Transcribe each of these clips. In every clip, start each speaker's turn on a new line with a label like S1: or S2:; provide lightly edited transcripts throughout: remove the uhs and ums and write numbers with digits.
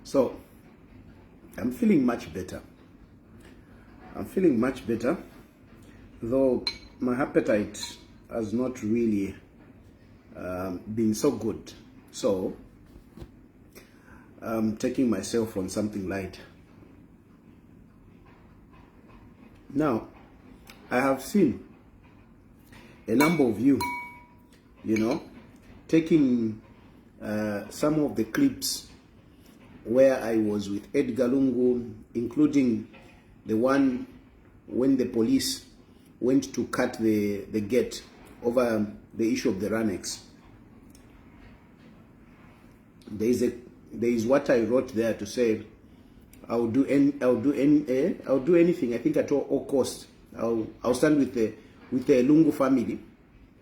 S1: So I'm feeling much better. I'm feeling much better, though my appetite has not really been so good. So I'm taking myself on something light. Now, I have seen a number of you, taking some of the clips where I was with Edgar Lungu, including the one when the police went to cut the gate over the issue of the Ranex. There is what I wrote there to say, I'll do anything. I think at all cost. I'll stand with the Lungu family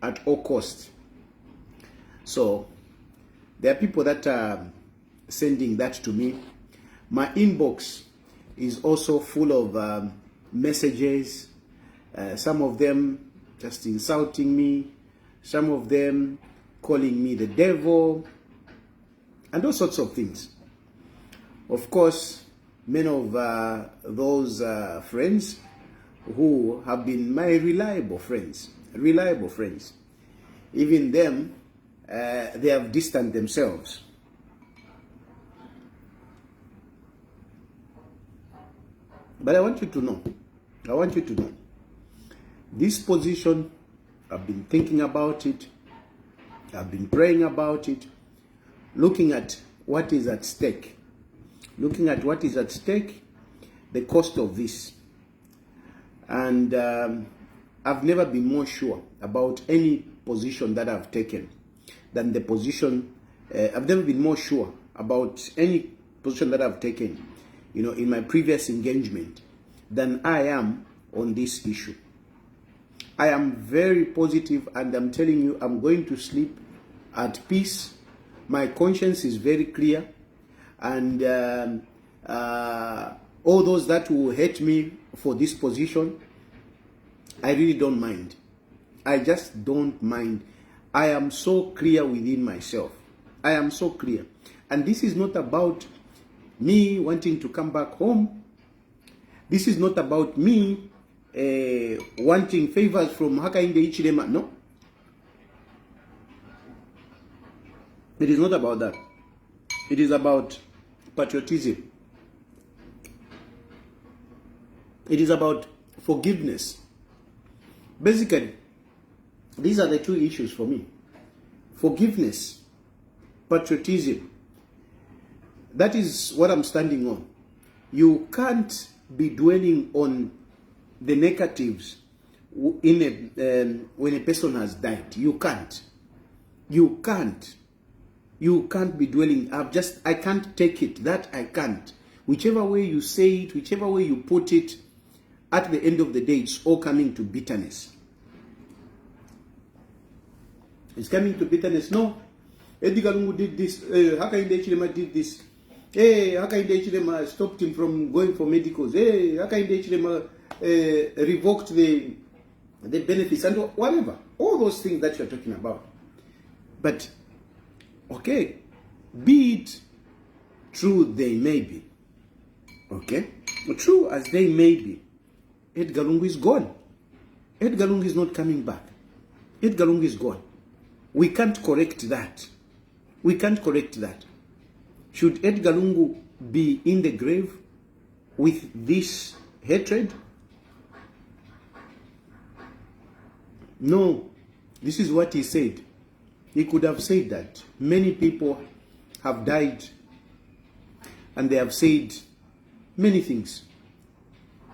S1: at all cost. So there are people that are sending that to me. My inbox is also full of messages. Some of them just insulting me. Some of them calling me the devil, and all sorts of things. Of course, many of those friends who have been my reliable friends, even them, they have distanced themselves. But I want you to know, this position, I've been thinking about it, I've been praying about it, looking at what is at stake, the cost of this. And I've never been more sure about any position that I've taken than the position, I've never been more sure about any position that I've taken, in my previous engagement than I am on this issue. I am very positive, and I'm telling you, I'm going to sleep at peace. My conscience is very clear, and all those that will hate me for this position, I really don't mind. I just don't mind. I am so clear within myself. I am so clear. And this is not about me wanting to come back home. This is not about me wanting favors from Hakainde Hichilema. No. It is not about that. It is about patriotism. It is about forgiveness. Basically, these are the two issues for me. Forgiveness, patriotism. That is what I'm standing on. You can't be dwelling on the negatives when a person has died. You can't. You can't be dwelling. I can't take it. That I can't. Whichever way you say it, whichever way you put it, at the end of the day, it's all coming to bitterness. It's coming to bitterness. No, Edgar Lungu did this. Hakainde Hichilema did this. Hey, Hakainde Hichilema stopped him from going for medicals. Hey, Hakainde Hichilema revoked the benefits and whatever. All those things that you're talking about. But, okay, be it true they may be. Okay? True as they may be, Edgar Lungu is gone. Edgar Lungu is not coming back. Edgar Lungu is gone. We can't correct that. We can't correct that. Should Edgar Lungu be in the grave with this hatred? No. This is what he said. He could have said that many people have died and they have said many things.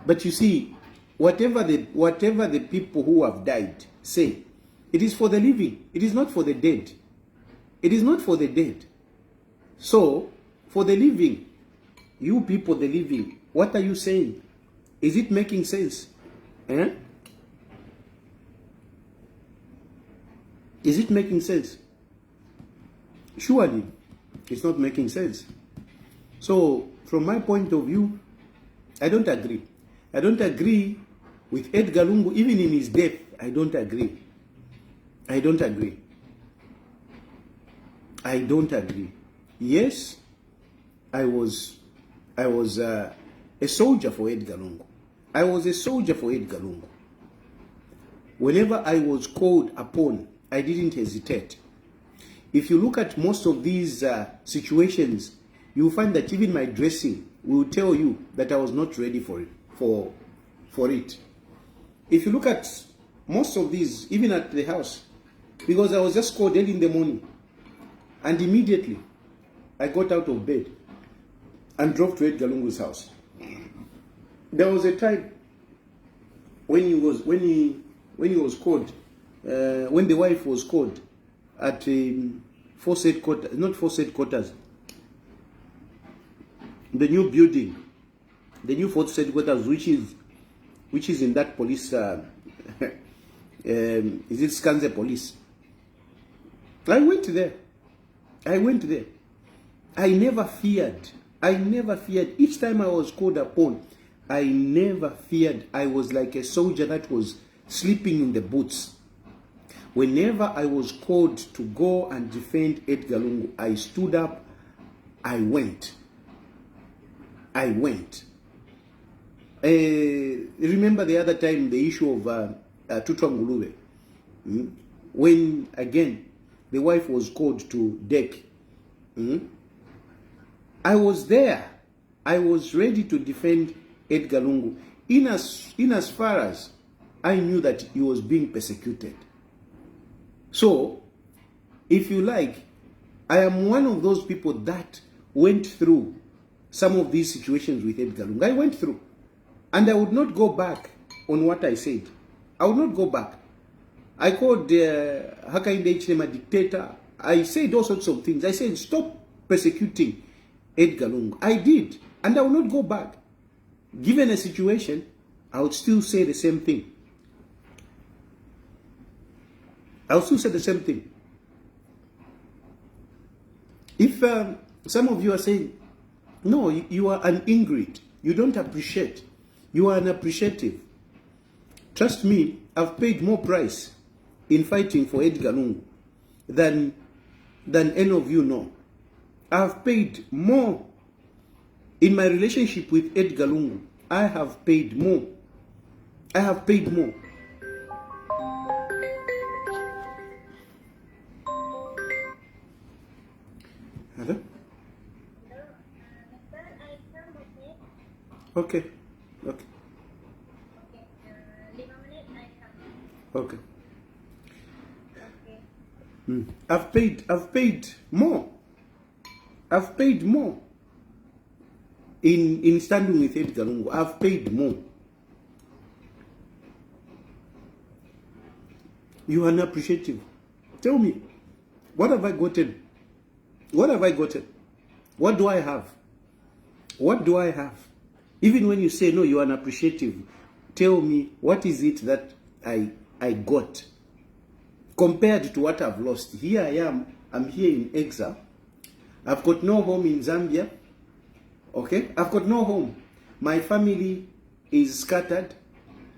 S1: But you see, whatever the people who have died say, it is for the living. It is not for the dead. It is not for the dead. So, for the living, you people, the living, what are you saying? Is it making sense? Is it making sense? Surely, it's not making sense. So, from my point of view, I don't agree. I don't agree with Edgar Lungu, even in his death. I don't agree. I don't agree. Yes, I was a soldier for Edgar Lungu. I was a soldier for Edgar Lungu. Whenever I was called upon, I didn't hesitate. If you look at most of these situations, you will find that even my dressing will tell you that I was not ready for it. If you look at most of these, even at the house, because I was just called early in the morning, and immediately I got out of bed and drove to Edgar Lungu's house. There was a time when he was called, when the wife was called at force headquarters, not force headquarters, the new building, the new force headquarters, which is in that police, is it Skanze police? I went there. I never feared. Each time I was called upon, I never feared. I was like a soldier that was sleeping in the boots. Whenever I was called to go and defend Edgar Lungu, I stood up, I went. Remember the other time, the issue of Tutwangulube, when again the wife was called to deck. I was there. I was ready to defend Edgar Lungu in as far as I knew that he was being persecuted. So, if you like, I am one of those people that went through some of these situations with Edgar Lungu. I went through. And I would not go back on what I said. I would not go back. I called Hakainde Hichilema a dictator. I said all sorts of things. I said, stop persecuting Edgar Lungu. I did. And I will not go back. Given a situation, I would still say the same thing. If some of you are saying, no, you are an ingrate, you don't appreciate, you are unappreciative. Trust me, I've paid more price in fighting for Edgar Lungu than any of you know. I've paid more in my relationship with Edgar Lungu. I have paid more. Hello? Okay. Okay. I've paid more. I've paid more in standing with Edgar Lungu. I've paid more. You are unappreciative. Tell me, what have I gotten? What do I have? Even when you say, no, you are unappreciative, tell me, what is it that I got compared to what I've lost? Here I am. I'm here in exile. I've got no home in Zambia. Okay? I've got no home. My family is scattered.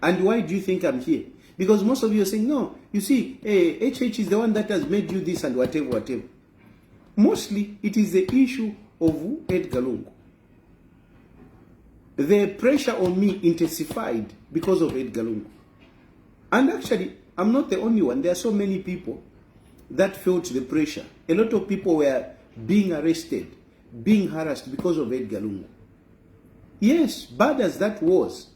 S1: And why do you think I'm here? Because most of you are saying, no, you see, HH is the one that has made you this and whatever. Mostly, it is the issue of Edgar Lungu. The pressure on me intensified because of Edgar Lungu. And actually, I'm not the only one. There are so many people that felt the pressure. A lot of people were being arrested, being harassed because of Edgar Lungu. Yes, bad as that was,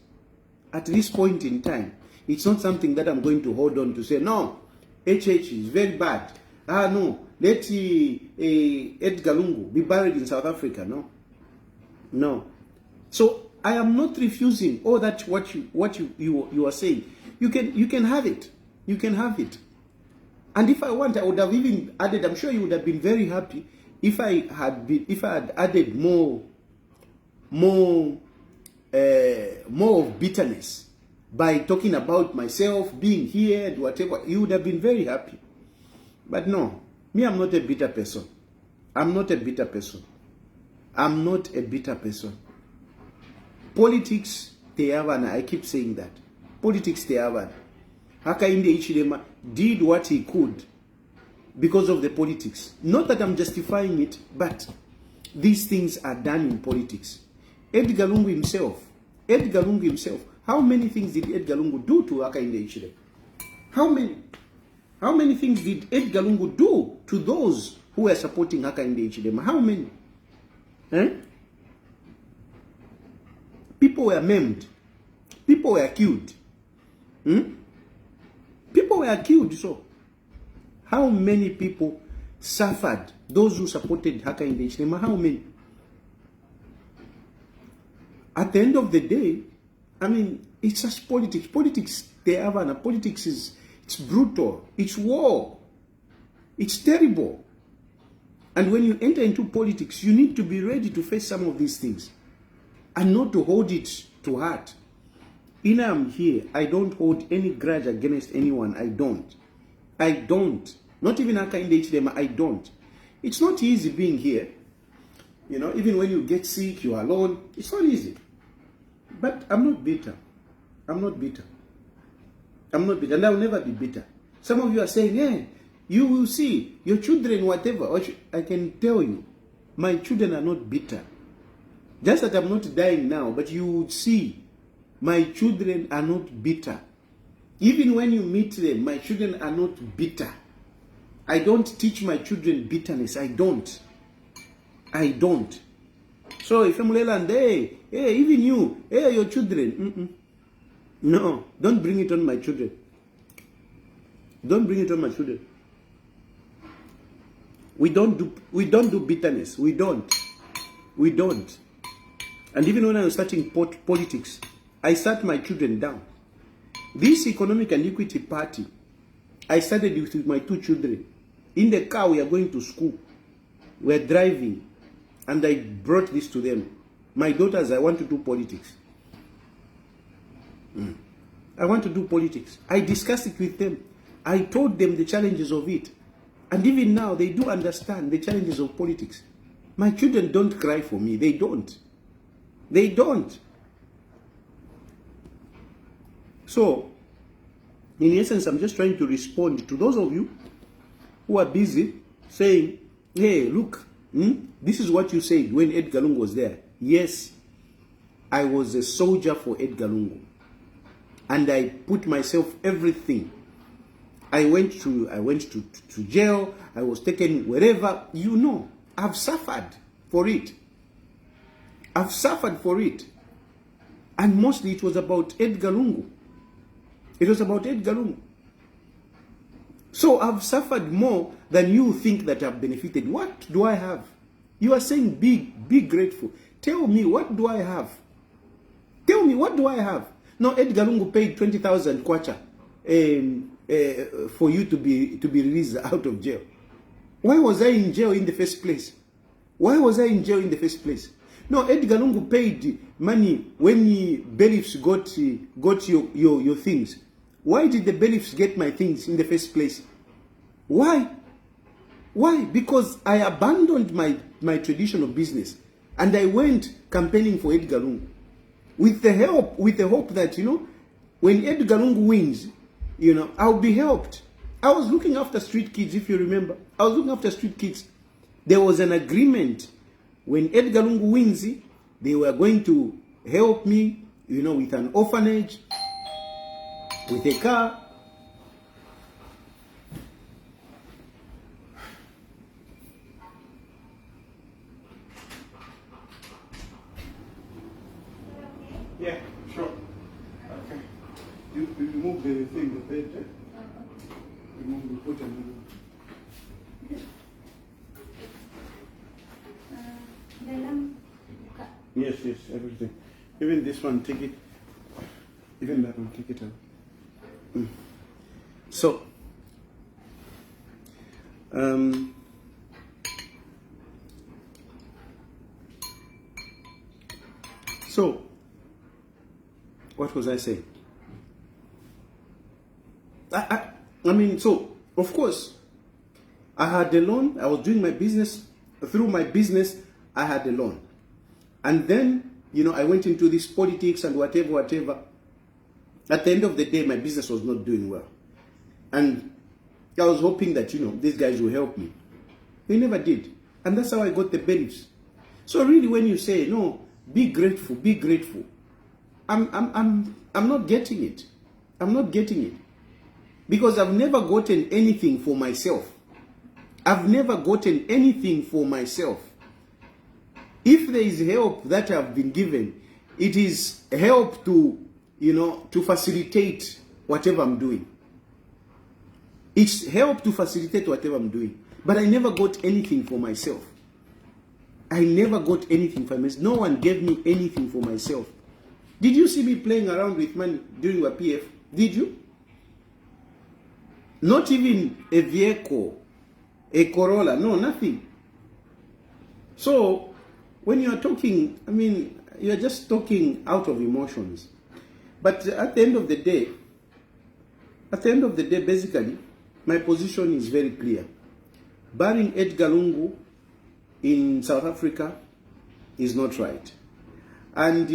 S1: at this point in time, it's not something that I'm going to hold on to say, no, HH is very bad. No, let Edgar Lungu be buried in South Africa. No. So I am not refusing all that what you are saying. You can have it. You can have it. And if I want, I would have even added. I'm sure you would have been very happy if I had added more of bitterness by talking about myself being here and whatever. You would have been very happy. But no, me, I'm not a bitter person. Politics, they have, and I keep saying that. Politics, they have. Hakainde Hichilema did what he could because of the politics. Not that I'm justifying it, but these things are done in politics. Edgar Lungu himself, how many things did Edgar Lungu do to Hakainde Hichilema? How many things did Edgar Lungu do to those who were supporting Hakainde Hichilema? How many? Eh? People were maimed. People were killed. People were killed. So, how many people suffered? Those who supported Hakainde Hichilema, how many? At the end of the day, I mean, it's just politics. Politics, politics it's brutal. It's war. It's terrible. And when you enter into politics, you need to be ready to face some of these things and not to hold it to heart. I'm here. I don't hold any grudge against anyone. I don't. Not even Hakainde Hichilema, I don't. It's not easy being here. You know, even when you get sick, you're alone. It's not easy. But I'm not bitter. And I'll never be bitter. Some of you are saying, yeah, you will see your children, whatever. I can tell you, my children are not bitter. Just that I'm not dying now, but you would see my children are not bitter. Even when you meet them, my children are not bitter. I don't teach my children bitterness. I don't. So if I'm and hey, even you, hey, your children, no, don't bring it on my children. Don't bring it on my children. We don't do bitterness. We don't. And even when I was starting politics, I sat my children down. This Economic and Equity Party, I started with my 2 children. In the car, we are going to school. We are driving. And I brought this to them. My daughters, I want to do politics. I want to do politics. I discussed it with them. I told them the challenges of it. And even now, they do understand the challenges of politics. My children don't cry for me. They don't. So, in essence, I'm just trying to respond to those of you who are busy saying, hey, look, this is what you said when Edgar Lungu was there. Yes, I was a soldier for Edgar Lungu. And I put myself everything. I went to jail. I was taken wherever. You know, I've suffered for it. And mostly it was about Edgar Lungu. So I've suffered more than you think that I've benefited. What do I have? You are saying be grateful. Tell me, what do I have? No, Edgar Lungu paid 20,000 kwacha for you to be released out of jail. Why was I in jail in the first place? No, Edgar Lungu paid money when bailiffs got your things. Why did the bailiffs get my things in the first place? Why? Because I abandoned my traditional business and I went campaigning for Edgar Lungu with the hope that, you know, when Edgar Lungu wins, you know, I'll be helped. I was looking after street kids, if you remember. There was an agreement. When Edgar Lungu wins, they were going to help me, you know, with an orphanage, with a car. Yeah, sure. Okay. You remove the thing, the bed. Remove the put and Yes, everything. Even this one, take it. Even that one, take it out. So, what was I saying? I mean, so, of course, I had a loan. I was doing my business. Through my business, I had a loan. And then, you know, I went into this politics and whatever. At the end of the day, my business was not doing well. And I was hoping that, you know, these guys will help me. They never did. And that's how I got the bailiffs. So really, when you say no, be grateful, I'm not getting it. I'm not getting it. Because I've never gotten anything for myself. I've never gotten anything for myself. If there is help that I've been given, it is help to, to facilitate whatever I'm doing. It's help to facilitate whatever I'm doing. But I never got anything for myself. I never got anything for myself. No one gave me anything for myself. Did you see me playing around with money during a PF? Did you? Not even a vehicle, a Corolla, no, nothing. So, when you are talking, you are just talking out of emotions. But at the end of the day, basically, my position is very clear. Barring Edgar Lungu in South Africa is not right. And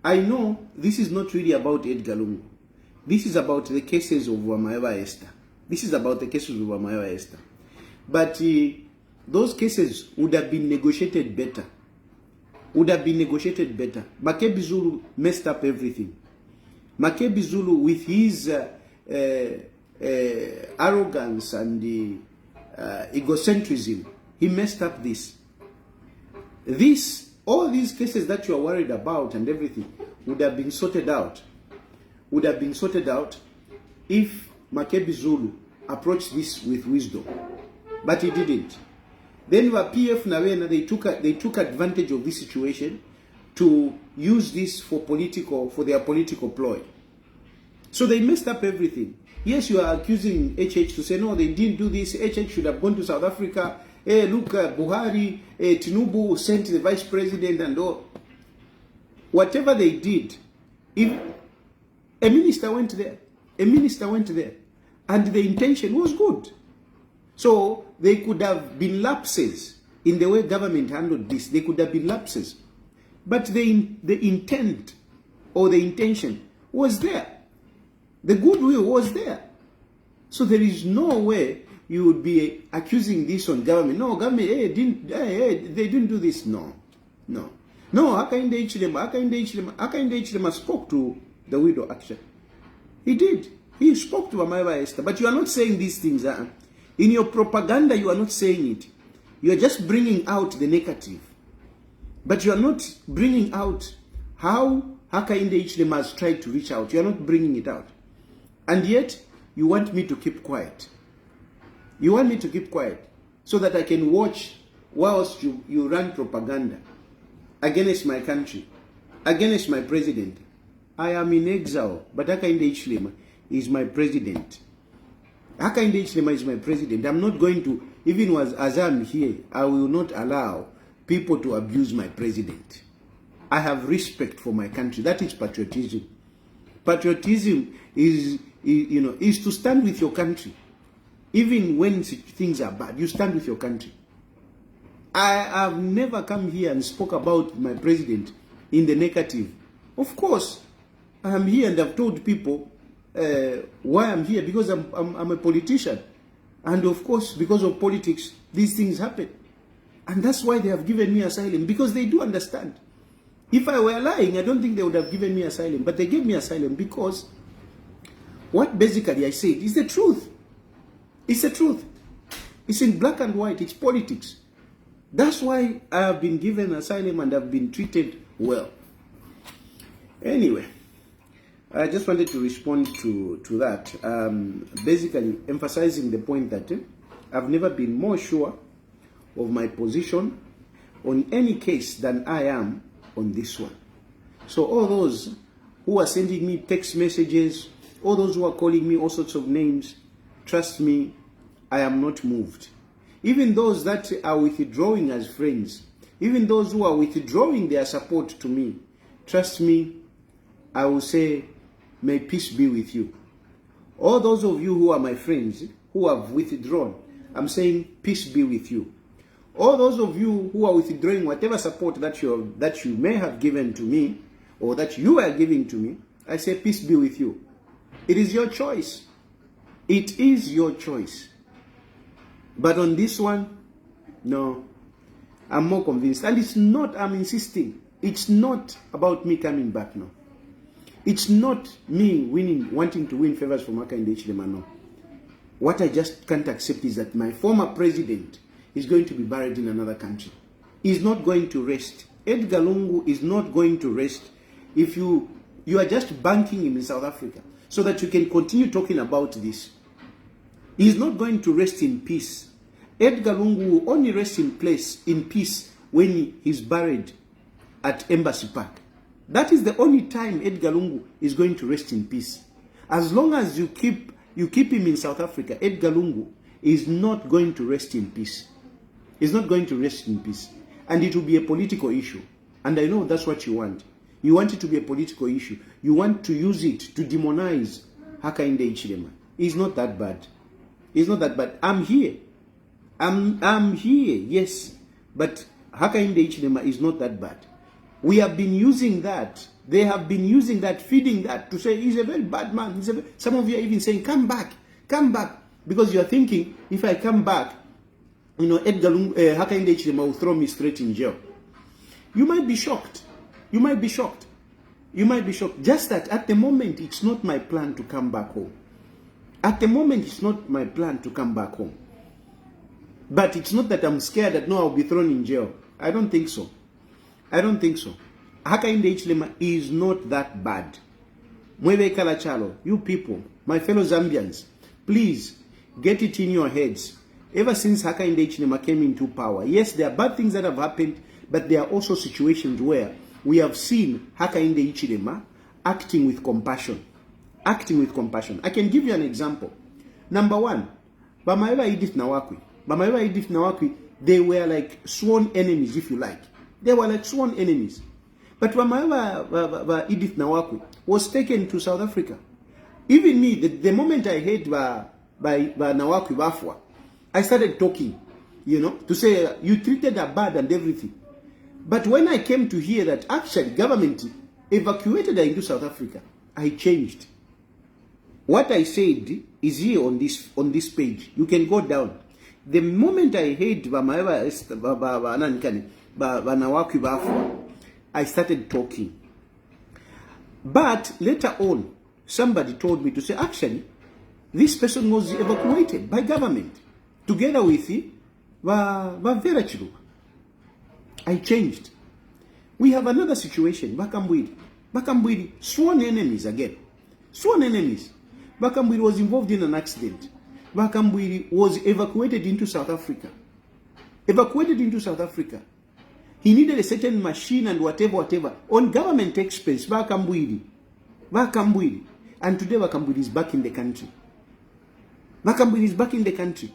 S1: I know this is not really about Edgar Lungu. This is about the cases of Wamaewa Esther. This is about the cases of Wamaewa Esther. But those cases would have been negotiated better. Makebi Zulu messed up everything. Makebi Zulu, with his arrogance and egocentrism, he messed up this. All these cases that you are worried about and everything would have been sorted out. If Makebi Zulu approached this with wisdom. But he didn't. Then the PF Nawena, they took advantage of this situation to use this for their political ploy. So they messed up everything. Yes, you are accusing HH to say, no, they didn't do this. HH should have gone to South Africa. Hey, look, Buhari, Tinubu sent the vice president and all. Whatever they did, if a minister went there, and the intention was good. So they could have been lapses in the way government handled this. They could have been lapses. But the intent or the intention was there. The goodwill was there. So there is no way you would be accusing this on government. No, government, they didn't do this. No. Hakainde Hichilema spoke to the widow actually. He did. He spoke to Wamaewa Esther. But you are not saying these things. In your propaganda, you are not saying it. You are just bringing out the negative. But you are not bringing out how Hakainde Hichilema has tried to reach out. You are not bringing it out. And yet, you want me to keep quiet. You want me to keep quiet so that I can watch whilst you run propaganda against my country, against my president. I am in exile, but Hakainde Hichilema is my president. Hakainde Hichilema is my president. I'm not going to, even as I'm here, I will not allow people to abuse my president. I have respect for my country. That is patriotism. Patriotism is to stand with your country. Even when things are bad, you stand with your country. I have never come here and spoke about my president in the negative. Of course, I am here and I've told people why I'm here, because I'm a politician. And of course, because of politics, these things happen. And that's why they have given me asylum, because they do understand. If I were lying, I don't think they would have given me asylum. But they gave me asylum because what basically I said is the truth. It's the truth. It's in black and white. It's politics. That's why I have been given asylum and have been treated well. Anyway, I just wanted to respond to that. Basically emphasizing the point that I've never been more sure of my position on any case than I am on this one. So all those who are sending me text messages, all those who are calling me all sorts of names, trust me, I am not moved. Even those that are withdrawing as friends, even those who are withdrawing their support to me, trust me, I will say, may peace be with you. All those of you who are my friends, who have withdrawn, I'm saying, peace be with you. All those of you who are withdrawing whatever support that you may have given to me, or that you are giving to me, I say, peace be with you. It is your choice. It is your choice. But on this one, no, I'm more convinced. And it's not, I'm insisting, it's not about me coming back now. It's not me wanting to win favors from Hakainde Hichilema, no. What I just can't accept is that my former president is going to be buried in another country. He's not going to rest. Edgar Lungu is not going to rest if you are just banking him in South Africa so that you can continue talking about this. He's not going to rest in peace. Edgar Lungu will only rest in peace when he's buried at Embassy Park. That is the only time Edgar Lungu is going to rest in peace. As long as you keep him in South Africa, Edgar Lungu is not going to rest in peace. He's not going to rest in peace. And it will be a political issue. And I know that's what you want. You want it to be a political issue. You want to use it to demonize Hakainde Hichilema. It's not that bad. It's not that bad. I'm here. I'm here, yes. But Hakainde Hichilema is not that bad. We have been using that. They have been using that, feeding that to say he's a very bad man. Some of you are even saying, come back. Because you are thinking, if I come back, Edgar Hakainde Hichilema will throw me straight in jail. You might be shocked. Just that at the moment, it's not my plan to come back home. But it's not that I'm scared that, no, I'll be thrown in jail. I don't think so. Hakainde Hichilema is not that bad. Mwewe Kalachalo, you people, my fellow Zambians, please get it in your heads. Ever since Hakainde Hichilema came into power, yes, there are bad things that have happened, but there are also situations where we have seen Hakainde Hichilema acting with compassion. I can give you an example. Number one, Bamaeva Edith Nawakwi, they were like sworn enemies, if you like. They were like sworn enemies. But Bamaeva Edith Nawakwi was taken to South Africa. Even me, the moment I heard by Nawakwi Bafwa, I started talking, to say, you treated her bad and everything. But when I came to hear that actually government evacuated her into South Africa, I changed. What I said is here on this page. You can go down. The moment I heard Nawakwi Bafwa, I started talking. But later on, somebody told me to say, actually, this person was evacuated by government together with Vera Chilufya. I changed. We have another situation. Bakambwiri, sworn enemies again. Sworn enemies. Bakambwiri was involved in an accident. Bakambwiri was evacuated into South Africa. He needed a certain machine and whatever. On government expense, Bakambwiri. And today Bakambwiri is back in the country.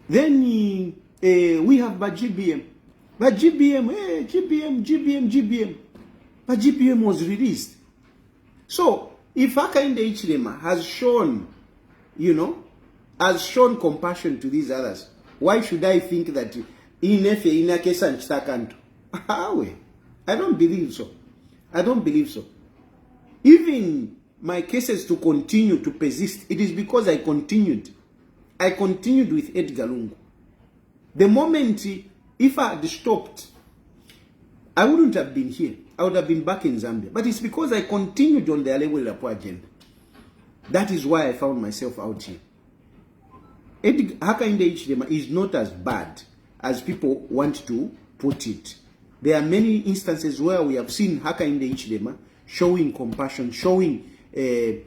S1: Then we have GBM. But GBM. But GBM was released. So, if Hakainde Hichilema has shown compassion to these others, why should I think that I don't believe so. Even my cases to continue to persist, it is because I continued with Edgar Lungu. The moment, if I had stopped, I wouldn't have been here. I would have been back in Zambia. But it's because I continued on the Alewe Lapo agenda. That is why I found myself out here. Hakainde Hichilema is not as bad as people want to put it. There are many instances where we have seen Hakainde Hichilema showing compassion, showing, that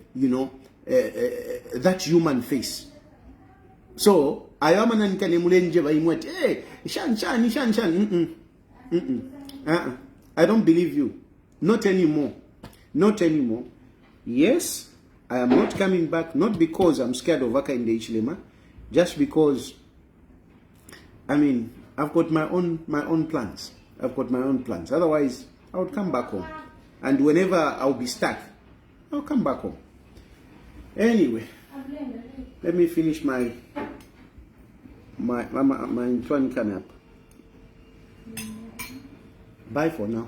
S1: human face. So, I am an ankanemulenje baimwet. Hey, shan. I don't believe you. Not anymore. Yes, I am not coming back, not because I'm scared of Hakainde Hichilema, just because, I've got my own plans. Otherwise, I would come back home. And whenever I'll be stuck, I'll come back home. Anyway, let me finish my Bye for now.